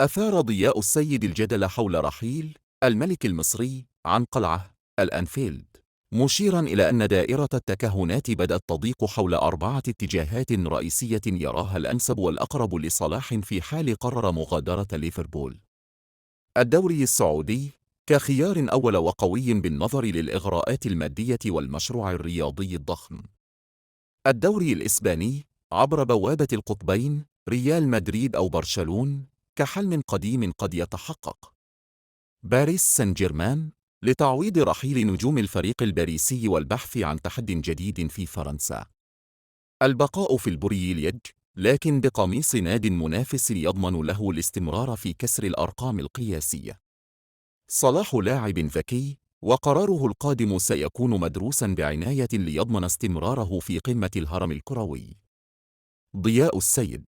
أثار ضياء السيد الجدل حول رحيل الملك المصري عن قلعة الأنفيلد، مشيرا إلى أن دائرة التكهنات بدأت تضيق حول 4 اتجاهات رئيسية يراها الأنسب والأقرب لصلاح في حال قرر مغادرة ليفربول. الدوري السعودي كخيار أول وقوي بالنظر للإغراءات المادية والمشروع الرياضي الضخم. الدوري الإسباني عبر بوابة القطبين ريال مدريد أو برشلونة كحلم قديم قد يتحقق. باريس سان جيرمان لتعويض رحيل نجوم الفريق الباريسي والبحث عن تحد جديد في فرنسا. البقاء في البريمير، لكن بقميص ناد منافس يضمن له الاستمرار في كسر الأرقام القياسية. صلاح لاعب ذكي، وقراره القادم سيكون مدروسا بعناية ليضمن استمراره في قمة الهرم الكروي. ضياء السيد